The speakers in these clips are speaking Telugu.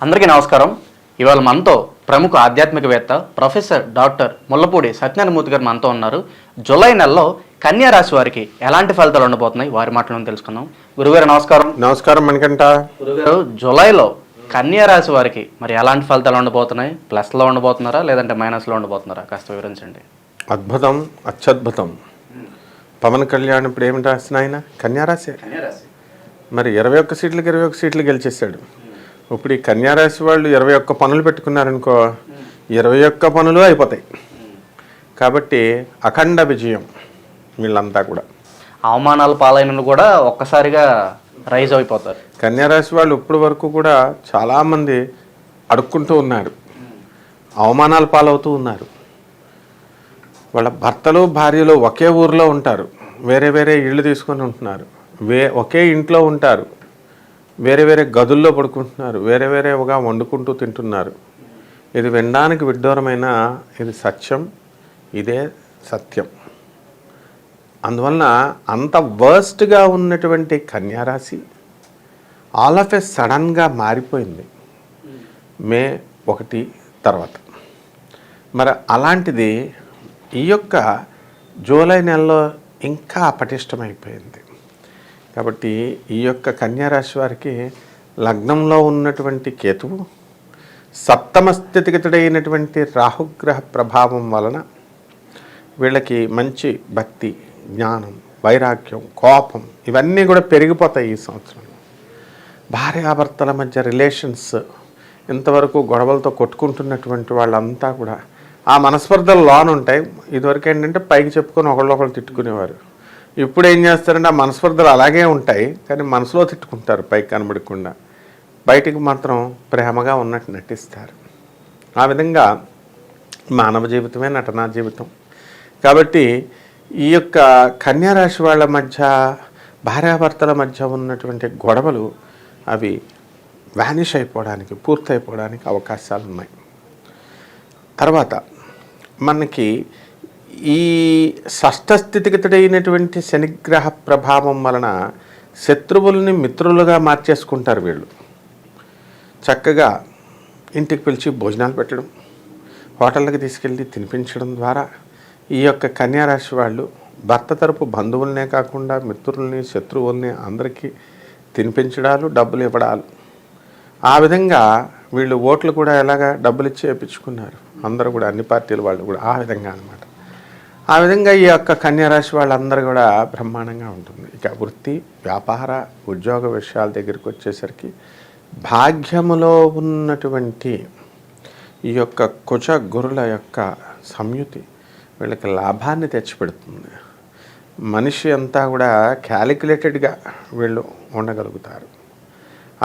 అందరికీ నమస్కారం. ఇవాళ మనతో ప్రముఖ ఆధ్యాత్మికవేత్త ప్రొఫెసర్ డాక్టర్ ముల్లపూడి సత్యనారాయణమూర్తి గారు మనతో ఉన్నారు. జూలై నెలలో కన్యా రాశి వారికి ఎలాంటి ఫలితాలు ఉండబోతున్నాయి వారి మాటలను తెలుసుకుందాం. గురుగారు నమస్కారం. నమస్కారం మణికంఠ. గురుగారు, జూలైలో కన్యా రాశి వారికి మరి ఎలాంటి ఫలితాలు ఉండబోతున్నాయి? ప్లస్లో ఉండబోతున్నారా లేదంటే మైనస్లో ఉండబోతున్నారా? కాస్త వివరించండి. అద్భుతం, అత్యద్భుతం. పవన్ కళ్యాణ్ ఇప్పుడు ఏమిటి రాసిన ఆయన కన్యారాశి. మరి 21 సీట్లకి 21 సీట్లు గెలిచేశాడు. ఇప్పుడు ఈ కన్యారాశి వాళ్ళు 21 పనులు పెట్టుకున్నారనుకో, 21 పనులు అయిపోతాయి. కాబట్టి అఖండ విజయం వీళ్ళంతా కూడా. అవమానాల పాలైన కూడా ఒక్కసారిగా రైజ్ అయిపోతారు. కన్యారాశి వాళ్ళు ఇప్పటి వరకు కూడా చాలామంది అడుక్కుంటూ ఉన్నారు, అవమానాల పాలవుతూ ఉన్నారు. వాళ్ళ భర్తలు భార్యలు ఒకే ఊరిలో ఉంటారు, వేరే వేరే ఇళ్ళు తీసుకొని ఉంటున్నారు, ఒకే ఇంట్లో ఉంటారు, వేరే వేరే గదుల్లో పడుకుంటున్నారు, వేరే వేరేగా వండుకుంటూ తింటున్నారు. ఇది వినడానికి విడ్డూరమైన ఇది సత్యం, ఇదే సత్యం. అందువలన అంత వర్స్ట్గా ఉన్నటువంటి కన్యారాశి ఆల్ ఆఫ్ ఏ సడన్గా మారిపోయింది మే 1 తర్వాత. మరి అలాంటిది ఈ యొక్క జూలై నెలలో ఇంకా పటిష్టమైపోయింది. కాబట్టి ఈ యొక్క కన్యారాశి వారికి లగ్నంలో ఉన్నటువంటి కేతువు సప్తమ స్థితిగతుడైనటువంటి రాహుగ్రహ ప్రభావం వలన వీళ్ళకి మంచి భక్తి, జ్ఞానం, వైరాగ్యం, కోపం ఇవన్నీ కూడా పెరిగిపోతాయి ఈ సంవత్సరంలో. భార్యాభర్తల మధ్య రిలేషన్స్ ఇంతవరకు గొడవలతో కొట్టుకుంటున్నటువంటి వాళ్ళంతా కూడా ఆ మనస్పర్ధలు లోన్ ఉంటాయి. ఇదివరకు ఏంటంటే పైకి చెప్పుకొని ఒకళ్ళొకళ్ళు తిట్టుకునేవారు. ఇప్పుడు ఏం చేస్తారంటే ఆ మనస్పర్ధలు అలాగే ఉంటాయి, కానీ మనసులో తిట్టుకుంటారు, పైకి కనబడకుండా. బయటికి మాత్రం ప్రేమగా ఉన్నట్టు నటిస్తారు. ఆ విధంగా మానవ జీవితమే నటనా జీవితం. కాబట్టి ఈ యొక్క కన్యారాశి వాళ్ళ మధ్య, భార్యాభర్తల మధ్య ఉన్నటువంటి గొడవలు అవి వ్యానిష్ అయిపోవడానికి, పూర్తయిపోవడానికి అవకాశాలు ఉన్నాయి. తర్వాత మనకి ఈ షష్ఠ స్థితిగతుడైనటువంటి శనిగ్రహ ప్రభావం వలన శత్రువుల్ని మిత్రులుగా మార్చేసుకుంటారు వీళ్ళు. చక్కగా ఇంటికి పిలిచి భోజనాలు పెట్టడం, హోటళ్ళకి తీసుకెళ్ళి తినిపించడం ద్వారా ఈ యొక్క కన్యారాశి వాళ్ళు భర్త తరపు బంధువులనే కాకుండా మిత్రుల్ని, శత్రువుల్ని అందరికీ తినిపించడాలు, డబ్బులు ఇవ్వడాలు. ఆ విధంగా వీళ్ళు ఓట్లు కూడా ఎలాగా డబ్బులు ఇచ్చి వేయించుకున్నారు అందరూ కూడా, అన్ని పార్టీల వాళ్ళు కూడా ఆ విధంగా అనమాట. ఆ విధంగా ఈ యొక్క కన్యారాశి వాళ్ళందరూ కూడా బ్రహ్మాండంగా ఉంటుంది. ఇక వృత్తి, వ్యాపార, ఉద్యోగ విషయాల దగ్గరికి వచ్చేసరికి భాగ్యములో ఉన్నటువంటి ఈ యొక్క కుజ గురుల యొక్క సంయుతి వీళ్ళకి లాభాన్ని తెచ్చిపెడుతుంది. మనిషి అంతా కూడా క్యాలిక్యులేటెడ్గా వీళ్ళు ఉండగలుగుతారు.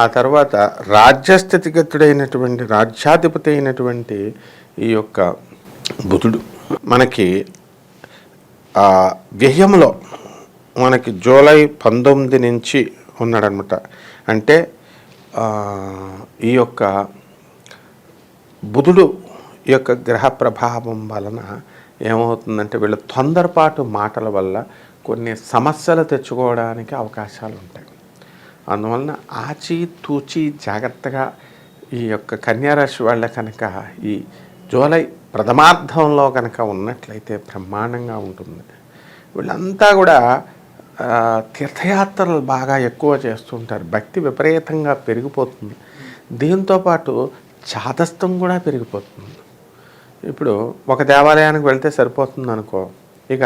ఆ తర్వాత రాజ్యస్థితిగతుడైనటువంటి, రాజ్యాధిపతి అయినటువంటి ఈ యొక్క బుధుడు మనకి వ్యయంలో మనకి జూలై 19 నుంచి ఉన్నాడనమాట. అంటే ఈ యొక్క బుధుడు ఈ యొక్క గ్రహ ప్రభావం వలన ఏమవుతుందంటే వీళ్ళ తొందరపాటు మాటల వల్ల కొన్ని సమస్యలు తెచ్చుకోవడానికి అవకాశాలు ఉంటాయి. అందువలన ఆచి తూచి జాగ్రత్తగా ఈ యొక్క కన్యారాశి వాళ్ళ కనుక ఈ జూలై ప్రథమార్థంలో కనుక ఉన్నట్లయితే బ్రహ్మాండంగా ఉంటుంది. వీళ్ళంతా కూడా తీర్థయాత్రలు బాగా ఎక్కువ చేస్తుంటారు, భక్తి విపరీతంగా పెరిగిపోతుంది. దీంతోపాటు చాదస్తం కూడా పెరిగిపోతుంది. ఇప్పుడు ఒక దేవాలయానికి వెళ్తే సరిపోతుంది అనుకో, ఇక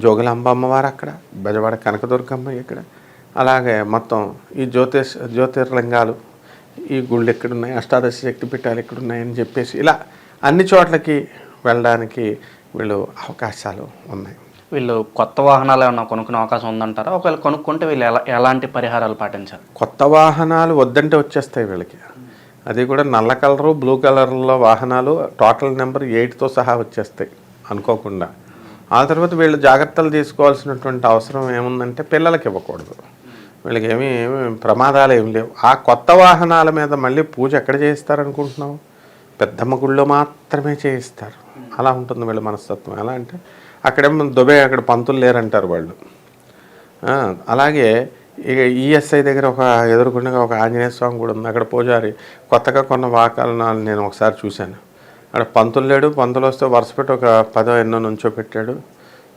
జోగులాంబ అమ్మవారు అక్కడ, బెజవాడ కనకదుర్గమ్మ ఇక్కడ, అలాగే మొత్తం ఈ జ్యోతిర్లింగాలు, ఈ గుళ్ళు ఎక్కడున్నాయి, అష్టాదశ శక్తిపీఠాలు ఎక్కడున్నాయని చెప్పేసి ఇలా అన్ని చోట్లకి వెళ్ళడానికి వీళ్ళు అవకాశాలు ఉన్నాయి. వీళ్ళు కొత్త వాహనాలు ఏమన్నా కొనుక్కునే అవకాశం ఉందంటారా? ఒకవేళ కొనుక్కుంటే వీళ్ళు ఎలాంటి పరిహారాలు పాటించాలి? కొత్త వాహనాలు వద్దంటే వచ్చేస్తాయి వీళ్ళకి. అది కూడా నల్ల కలరు, బ్లూ కలర్లో వాహనాలు టోటల్ నెంబర్ 8తో సహా వచ్చేస్తాయి అనుకోకుండా. ఆ తర్వాత వీళ్ళు జాగ్రత్తలు తీసుకోవాల్సినటువంటి అవసరం ఏముందంటే పిల్లలకి ఇవ్వకూడదు. వీళ్ళకి ఏమీ ప్రమాదాలు ఏమి లేవు. ఆ కొత్త వాహనాల మీద మళ్ళీ పూజ ఎక్కడ చేయిస్తారనుకుంటున్నావు? పెద్దమ్మ గుళ్ళో మాత్రమే చేయిస్తారు. అలా ఉంటుంది వీళ్ళ మనస్తత్వం. ఎలా అంటే అక్కడేమో దుబే, అక్కడ పంతులు లేరంటారు వాళ్ళు. అలాగే ఇక ఈఎస్ఐ దగ్గర ఒక ఎదురుకుండా ఒక ఆంజనేయ స్వామి కూడా ఉంది. అక్కడ పూజారి కొత్తగా కొన్న వాహనాలు నేను ఒకసారి చూశాను. అక్కడ పంతులు లేడు, పంతులు వస్తే వరుస పెట్టి ఒక 10 ఎన్నో నుంచో పెట్టాడు.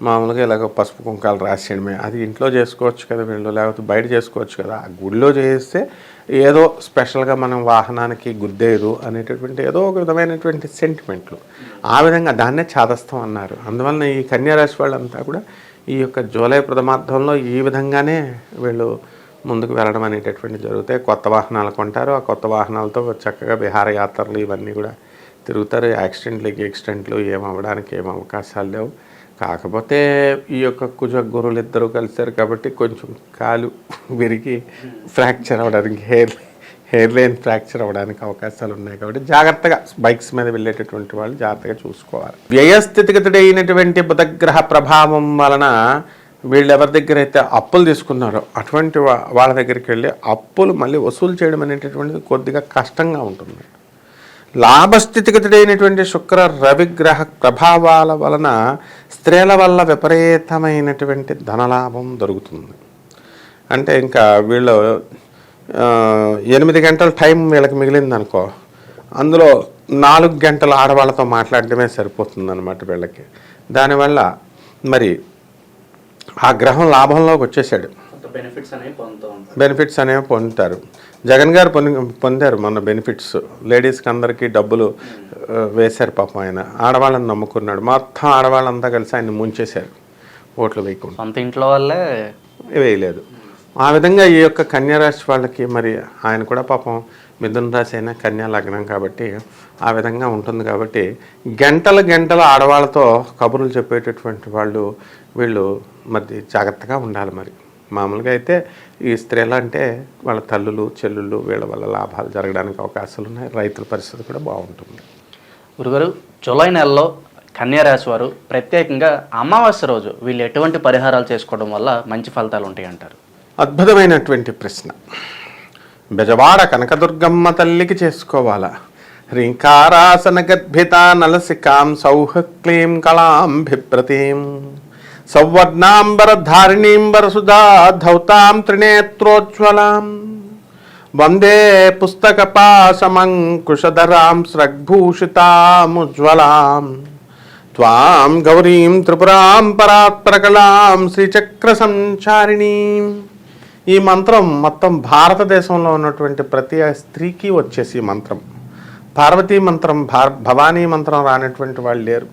మామూలుగా ఇలాగ పసుపు కుంకాలు రాసేయడమే. అది ఇంట్లో చేసుకోవచ్చు కదా వీళ్ళు, లేకపోతే బయట చేసుకోవచ్చు కదా. ఆ గుడిలో చేస్తే ఏదో స్పెషల్గా మనం వాహనానికి గుద్దేరు అనేటటువంటి ఏదో ఒక విధమైనటువంటి సెంటిమెంట్లు. ఆ విధంగా దాన్నే చాదస్తం అన్నారు. అందువలన ఈ కన్యారాశి వాళ్ళంతా కూడా ఈ యొక్క జూలై ప్రథమార్థంలో ఈ విధంగానే వీళ్ళు ముందుకు వెళ్ళడం అనేటటువంటి జరుగుతాయి. కొత్త వాహనాలు కొంటారు. ఆ కొత్త వాహనాలతో చక్కగా విహారయాత్రలు ఇవన్నీ కూడా తిరుగుతారు. యాక్సిడెంట్లు ఏం అవ్వడానికి ఏం అవకాశాలు లేవు. కాకపోతే ఈ యొక్క కుజ గురువులు ఇద్దరు కలిశారు కాబట్టి కొంచెం కాలు విరిగి ఫ్రాక్చర్ అవ్వడానికి హెయిర్ లైన్ ఫ్రాక్చర్ అవ్వడానికి అవకాశాలు ఉన్నాయి. కాబట్టి జాగ్రత్తగా బైక్స్ మీద వెళ్ళేటటువంటి వాళ్ళు జాగ్రత్తగా చూసుకోవాలి. వ్యయస్థితిగతుడైనటువంటి బుధగ్రహ ప్రభావం వలన వీళ్ళు ఎవరి దగ్గర అయితే అప్పులు తీసుకున్నారో అటువంటి వాళ్ళ దగ్గరికి వెళ్ళి అప్పులు మళ్ళీ వసూలు చేయడం అనేటటువంటిది కొద్దిగా కష్టంగా ఉంటుంది. లాభస్థితిగతుడైనటువంటి శుక్ర రవిగ్రహ ప్రభావాల వలన స్త్రీల వల్ల విపరీతమైనటువంటి ధనలాభం దొరుకుతుంది. అంటే ఇంకా వీళ్ళు 8 గంటల టైం వీళ్ళకి మిగిలిందనుకో, అందులో 4 గంటలు ఆడవాళ్ళతో మాట్లాడడమే సరిపోతుందన్నమాట వీళ్ళకి. దానివల్ల మరి ఆ గ్రహం లాభంలోకి వచ్చేసాడు. బెనిఫిట్స్ అనేవి పొందుతారు. జగన్ గారు పొందారు మన బెనిఫిట్స్. లేడీస్కి అందరికీ డబ్బులు వేశారు పాపం ఆయన. ఆడవాళ్ళని నమ్ముకున్నాడు. మొత్తం ఆడవాళ్ళంతా కలిసి ఆయన ముంచేశారు ఓట్లు వేయకుండా. సొంత ఇంట్లో వాళ్ళే వేయలేదు. ఆ విధంగా ఈ యొక్క కన్యారాశి వాళ్ళకి మరి ఆయన కూడా పాపం మిథున రాశి అయినా కన్యా లగ్నం కాబట్టి ఆ విధంగా ఉంటుంది. కాబట్టి గంటలు ఆడవాళ్ళతో కబుర్లు చెప్పేటటువంటి వాళ్ళు వీళ్ళు మరి జాగ్రత్తగా ఉండాలి. మరి మామూలుగా అయితే ఈ స్త్రీలు అంటే వాళ్ళ తల్లులు చెల్లుళ్ళు వీళ్ళ వల్ల లాభాలు జరగడానికి అవకాశాలు ఉన్నాయి. రైతుల పరిస్థితి కూడా బాగుంటుంది. గురుగారు, జూలై నెలలో కన్యారాశి వారు ప్రత్యేకంగా అమావాస్య రోజు వీళ్ళు ఎటువంటి పరిహారాలు చేసుకోవడం వల్ల మంచి ఫలితాలు ఉంటాయి అంటారు? అద్భుతమైనటువంటి ప్రశ్న. బెజవాడ కనకదుర్గమ్మ తల్లికి చేసుకోవాలా. హ్రీంకారాసన గర్భిత నలసికాం సౌహక్లీం కళాం బిభ్రతీం సౌవర్ణాంబరధారిణీం వరసుధా ధౌతాం త్రినేత్రోజ్వలాం వందే పుస్తకపాశమంకుశధరాం స్రగ్భూషితాముజ్వలాం త్వాం గౌరీం త్రిపురాం పరాత్పరకలాం శ్రీచక్ర సంచారిణీం. ఈ మంత్రం మొత్తం భారతదేశంలో ఉన్నటువంటి ప్రతి స్త్రీకి వచ్చేసి ఈ మంత్రం. పార్వతీ మంత్రం, భవానీ మంత్రం రానటువంటి వాళ్ళు లేరు.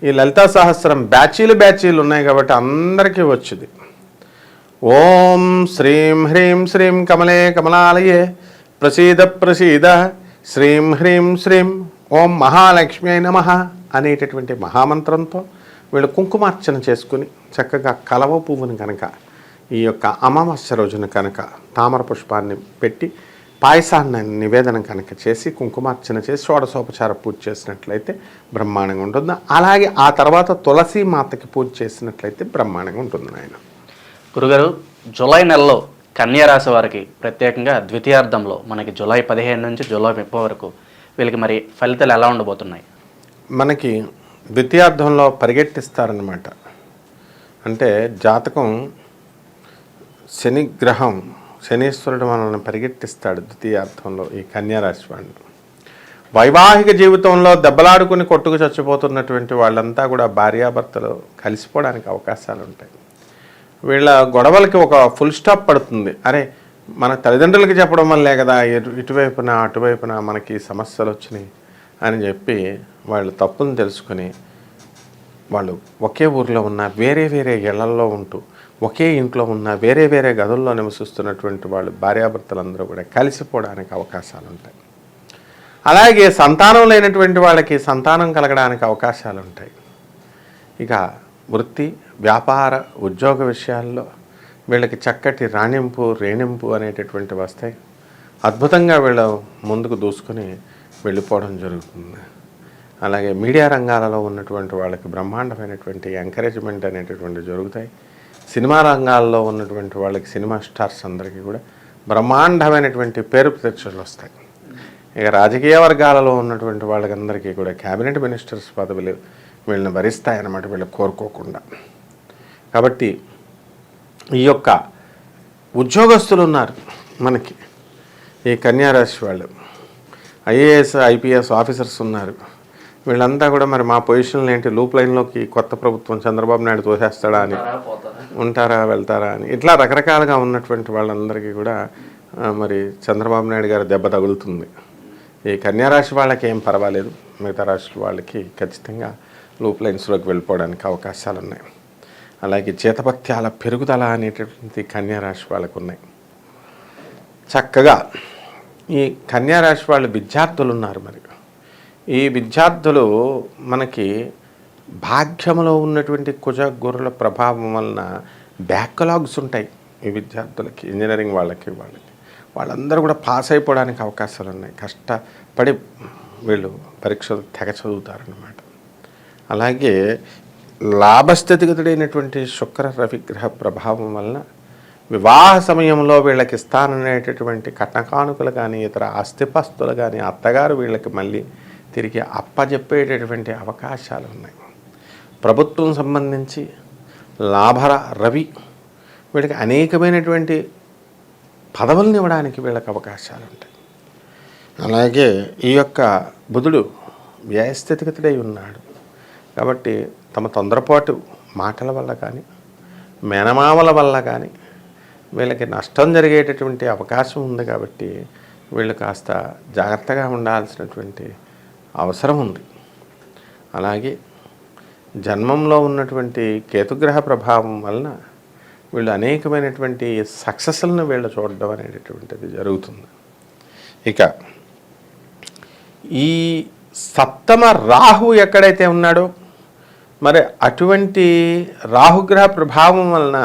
ఈ లలితా సహస్రం బ్యాచీలు ఉన్నాయి కాబట్టి అందరికీ వచ్చింది. ఓం శ్రీం హ్రీం శ్రీం కమలే కమలాలయే ప్రసీద శ్రీం హ్రీం శ్రీం ఓం మహాలక్ష్మి నమః అనేటటువంటి మహామంత్రంతో వీళ్ళు కుంకుమార్చన చేసుకుని చక్కగా కలవ పువ్వుని కనుక ఈ యొక్క అమావాస్య రోజున కనుక తామర పుష్పాన్ని పెట్టి పాయసాన్ని నివేదన కనుక చేసి కుంకుమార్చన చేసి షోడశోపచార పూజ చేసినట్లయితే బ్రహ్మాండంగా ఉంటుంది. అలాగే ఆ తర్వాత తులసి మాతకి పూజ చేసినట్లయితే బ్రహ్మాండంగా ఉంటుంది. ఆయన గురుగారు, జూలై నెలలో కన్యారాశి వారికి ప్రత్యేకంగా ద్వితీయార్థంలో మనకి జూలై 15 నుంచి జూలై 30 వరకు వీళ్ళకి మరి ఫలితాలు ఎలా ఉండబోతున్నాయి? మనకి ద్వితీయార్థంలో పరిగెట్టిస్తారనమాట. అంటే జాతకం శని గ్రహం శనీశ్వరుడు మనల్ని పరిగెట్టిస్తాడు ద్వితీయార్థంలో ఈ కన్యారాశి వాళ్ళు. వైవాహిక జీవితంలో దెబ్బలాడుకుని కొట్టుకు చచ్చిపోతున్నటువంటి వాళ్ళంతా కూడా భార్యాభర్తలు కలిసిపోవడానికి అవకాశాలు ఉంటాయి. వీళ్ళ గొడవలకి ఒక ఫుల్ స్టాప్ పడుతుంది. అరే, మన తల్లిదండ్రులకి చెప్పడం వల్లే కదా ఇటువైపున అటువైపున మనకి సమస్యలు వచ్చినాయి అని చెప్పి వాళ్ళు తప్పును తెలుసుకొని వాళ్ళు ఒకే ఊరిలో ఉన్న వేరే ఇళ్లల్లో ఉంటూ ఒకే ఇంట్లో ఉన్న వేరే గదుల్లో నివసిస్తున్నటువంటి వాళ్ళు భార్యాభర్తలందరూ కూడా కలిసిపోవడానికి అవకాశాలు ఉంటాయి. అలాగే సంతానం లేనటువంటి వాళ్ళకి సంతానం కలగడానికి అవకాశాలు ఉంటాయి. ఇక వృత్తి వ్యాపార ఉద్యోగ విషయాల్లో వీళ్ళకి చక్కటి రేణింపు అనేటటువంటి వస్తాయి. అద్భుతంగా వీళ్ళు ముందుకు దూసుకొని వెళ్ళిపోవడం జరుగుతుంది. అలాగే మీడియా రంగాలలో ఉన్నటువంటి వాళ్ళకి బ్రహ్మాండమైనటువంటి ఎంకరేజ్మెంట్ అనేటటువంటి జరుగుతాయి. సినిమా రంగాల్లో ఉన్నటువంటి వాళ్ళకి సినిమా స్టార్స్ అందరికీ కూడా బ్రహ్మాండమైనటువంటి పేరు ప్రతిష్టలు వస్తాయి. ఇక రాజకీయ వర్గాలలో ఉన్నటువంటి వాళ్ళకందరికీ కూడా క్యాబినెట్ మినిస్టర్స్ పదవులు వీళ్ళని భరిస్తాయన్నమాట, వీళ్ళు కోరుకోకుండా. కాబట్టి ఈ యొక్క ఉద్యోగస్తులు ఉన్నారు మనకి, ఈ కన్యారాశి వాళ్ళు ఐఏఎస్ ఐపీఎస్ ఆఫీసర్స్ ఉన్నారు. వీళ్ళంతా కూడా మరి మా పొజిషన్లు ఏంటి, లూప్ లైన్లోకి కొత్త ప్రభుత్వం చంద్రబాబు నాయుడు తోసేస్తాడా అని, ఉంటారా వెళ్తారా అని, ఇట్లా రకరకాలుగా ఉన్నటువంటి వాళ్ళందరికీ కూడా మరి చంద్రబాబు నాయుడు గారి దెబ్బ తగులుతుంది. ఈ కన్యారాశి వాళ్ళకి ఏం పర్వాలేదు, మిగతా రాశుల వాళ్ళకి ఖచ్చితంగా లూప్ లైన్స్లోకి వెళ్ళిపోవడానికి అవకాశాలు ఉన్నాయి. అలాగే చేతపత్యాల పెరుగుదల అనేటటువంటి కన్యారాశి వాళ్ళకు ఉన్నాయి. చక్కగా ఈ కన్యారాశి వాళ్ళు విద్యార్థులు ఉన్నారు. మరి ఈ విద్యార్థులు మనకి భాగ్యములో ఉన్నటువంటి కుజ గురుల ప్రభావం వలన బ్యాక్లాగ్స్ ఉంటాయి. ఈ విద్యార్థులకి, ఇంజనీరింగ్ వాళ్ళందరూ కూడా పాస్ అయిపోవడానికి అవకాశాలు ఉన్నాయి. కష్టపడి వీళ్ళు పరీక్షలు తెగ చదువుతారన్నమాట. అలాగే లాభస్థితిగతుడైనటువంటి శుక్ర రవిగ్రహ ప్రభావం వలన వివాహ సమయంలో వీళ్ళకి ఇస్తాననేటటువంటి కట్నకానుకలు కానీ ఇతర ఆస్తిపాస్తులు కానీ అత్తగారు వీళ్ళకి మళ్ళీ తిరిగి అప్పజెప్పేటటువంటి అవకాశాలు ఉన్నాయి. ప్రభుత్వం సంబంధించి లాభర రవి వీళ్ళకి అనేకమైనటువంటి పదవులను ఇవ్వడానికి వీళ్ళకి అవకాశాలు ఉంటాయి. అలాగే ఈ యొక్క బుధుడు వ్యయస్థితిగతుడై ఉన్నాడు కాబట్టి తమ తొందరపాటు మాటల వల్ల కానీ మేనమామల వల్ల కానీ వీళ్ళకి నష్టం జరిగేటటువంటి అవకాశం ఉంది. కాబట్టి వీళ్ళు కాస్త జాగ్రత్తగా ఉండాల్సినటువంటి అవసరం ఉంది. అలాగే జన్మంలో ఉన్నటువంటి కేతుగ్రహ ప్రభావం వలన వీళ్ళు అనేకమైనటువంటి సక్సెస్లను వీళ్ళు చూడడం అనేటటువంటిది జరుగుతుంది. ఇక ఈ సప్తమ రాహు ఎక్కడైతే ఉన్నాడో మరి అటువంటి రాహుగ్రహ ప్రభావం వలన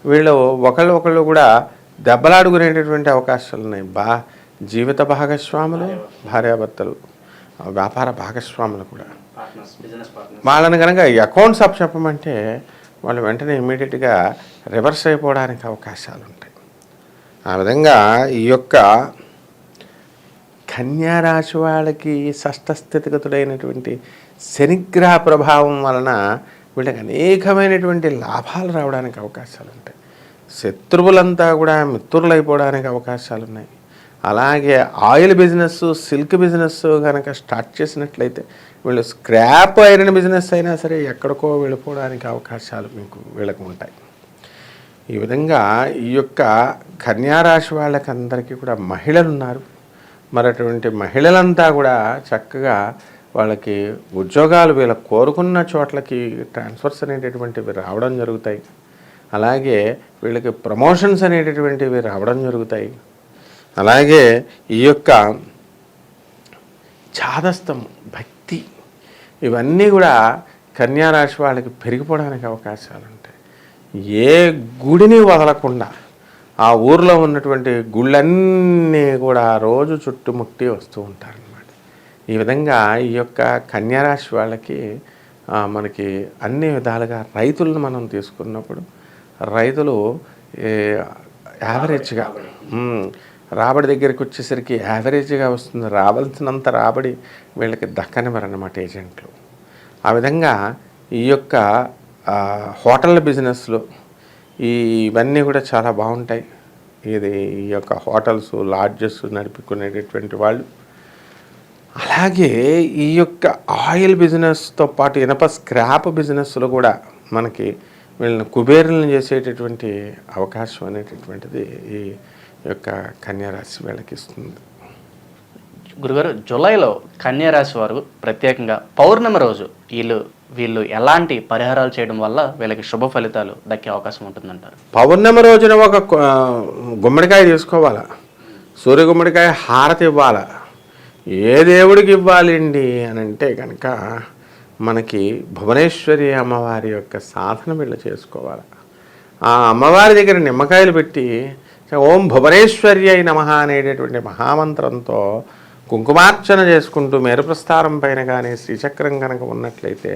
వీళ్ళు ఒకళ్ళు కూడా దెబ్బలాడుకునేటటువంటి అవకాశాలు ఉన్నాయి. జీవిత భాగస్వాములు, భార్యాభర్తలు, వ్యాపార భాగస్వాములు కూడా వాళ్ళని కనుక అకౌంట్స్ అప్ చెప్పమంటే వాళ్ళు వెంటనే ఇమ్మీడియట్గా రివర్స్ అయిపోవడానికి అవకాశాలు ఉంటాయి. ఆ విధంగా ఈ యొక్క కన్యారాశి వాళ్ళకి షష్ఠస్థితిగతుడైనటువంటి శనిగ్రహ ప్రభావం వలన వీళ్ళకి అనేకమైనటువంటి లాభాలు రావడానికి అవకాశాలు ఉంటాయి. శత్రువులంతా కూడా మిత్రులు అయిపోవడానికి అవకాశాలు ఉన్నాయి. అలాగే ఆయిల్ బిజినెస్, సిల్క్ బిజినెస్ కనుక స్టార్ట్ చేసినట్లయితే వీళ్ళు స్క్రాప్ ఐరన్ బిజినెస్ అయినా సరే ఎక్కడికో వెళ్ళిపోవడానికి అవకాశాలు వీళ్ళకు ఉంటాయి. ఈ విధంగా ఈ యొక్క కన్యారాశి వాళ్ళకందరికీ కూడా మహిళలు ఉన్నారు. మరి అటువంటి మహిళలంతా కూడా చక్కగా వాళ్ళకి ఉద్యోగాలు వీళ్ళ కోరుకున్న చోట్లకి ట్రాన్స్ఫర్స్ అనేటటువంటివి రావడం జరుగుతాయి. అలాగే వీళ్ళకి ప్రమోషన్స్ అనేటటువంటివి రావడం జరుగుతాయి. అలాగే ఈ యొక్క ఛాదస్థం, భక్తి ఇవన్నీ కూడా కన్యారాశి వాళ్ళకి పెరిగిపోవడానికి అవకాశాలు ఉంటాయి. ఏ గుడిని వదలకుండా ఆ ఊర్లో ఉన్నటువంటి గుళ్ళన్నీ కూడా రోజు చుట్టుముట్టి వస్తూ ఉంటారనమాట. ఈ విధంగా ఈ యొక్క కన్యారాశి వాళ్ళకి మనకి అన్ని విధాలుగా రైతులను మనం తీసుకున్నప్పుడు రైతులు యావరేజ్గా రాబడి దగ్గరికి వచ్చేసరికి యావరేజ్గా వస్తుంది. రావాల్సినంత రాబడి వీళ్ళకి దక్కనివ్వరన్నమాట ఏజెంట్లు. ఆ విధంగా ఈ యొక్క హోటళ్ళ బిజినెస్లు ఇవన్నీ కూడా చాలా బాగుంటాయి. ఇది ఈ యొక్క హోటల్స్, లాడ్జెస్ నడుపుకునేటటువంటి వాళ్ళు. అలాగే ఈ యొక్క ఆయిల్ బిజినెస్తో పాటు ఇనప స్క్రాప్ బిజినెస్లు కూడా మనకి వీళ్ళని కుబేరులను చేసేటటువంటి అవకాశం అనేటటువంటిది ఈ యొక్క కన్యారాశి వీళ్ళకి ఇస్తుంది. గురుగారు, జూలైలో కన్యారాశి వారు ప్రత్యేకంగా పౌర్ణమి రోజు వీళ్ళు ఎలాంటి పరిహారాలు చేయడం వల్ల వీళ్ళకి శుభ ఫలితాలు దక్కే అవకాశం ఉంటుందంటారు? పౌర్ణమి రోజున ఒక గుమ్మడికాయ తీసుకోవాలా, సూర్య గుమ్మడికాయ హారతి ఇవ్వాలా. ఏ దేవుడికి ఇవ్వాలండి అని అంటే కనుక మనకి భువనేశ్వరి అమ్మవారి యొక్క సాధన వీళ్ళు చేసుకోవాలి. ఆ అమ్మవారి దగ్గర నిమ్మకాయలు పెట్టి ఓం భువనేశ్వర్యై నమః అనేటటువంటి మహామంత్రంతో కుంకుమార్చన చేసుకుంటూ మేరుప్రస్థానం పైన కానీ శ్రీచక్రం కనుక ఉన్నట్లయితే,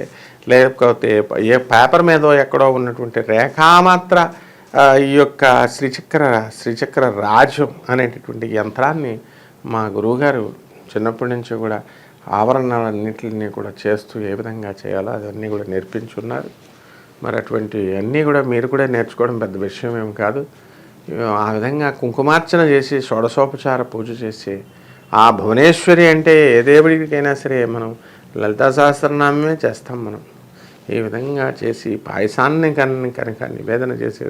లేకపోతే ఏ పేపర్ మీదో ఎక్కడో ఉన్నటువంటి రేఖామాత్ర ఈ యొక్క శ్రీచక్ర రాజ్యం అనేటటువంటి యంత్రాన్ని మా గురువుగారు చిన్నప్పటి నుంచి కూడా ఆవరణలన్నింటినీ కూడా చేస్తూ ఏ విధంగా చేయాలో అదన్నీ కూడా నేర్పించున్నారు. మరి అటువంటి అన్నీ కూడా మీరు కూడా నేర్చుకోవడం పెద్ద విషయం ఏం కాదు. ఆ విధంగా కుంకుమార్చన చేసి షోడశోపచార పూజ చేసి ఆ భువనేశ్వరి అంటే ఏ దేవుడికైనా సరే మనం లలితా సహస్రనామమే చేస్తాం మనం. ఈ విధంగా చేసి పాయసాన్ని కనుక నివేదన చేసి,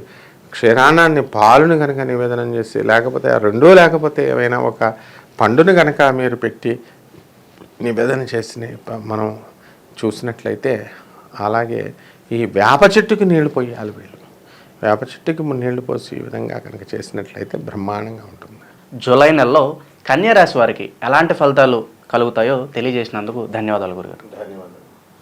క్షీరాన్నాన్ని పాలుని కనుక నివేదన చేసి, లేకపోతే రెండూ లేకపోతే ఏమైనా ఒక పండుని కనుక మీరు పెట్టి నివేదన చేసిన మనం చూసినట్లయితే, అలాగే ఈ వేప చెట్టుకి నీళ్లు పోయాలి వీళ్ళు. వేప చెట్టుకి నీళ్లు పోసి ఈ విధంగా కనుక చేసినట్లయితే బ్రహ్మాండంగా ఉంటుంది. జూలై నెలలో కన్యా రాశి వారికి ఎలాంటి ఫలితాలు కలుగుతాయో తెలియజేసినందుకు ధన్యవాదాలు గురుగారు. ధన్యవాదాలు.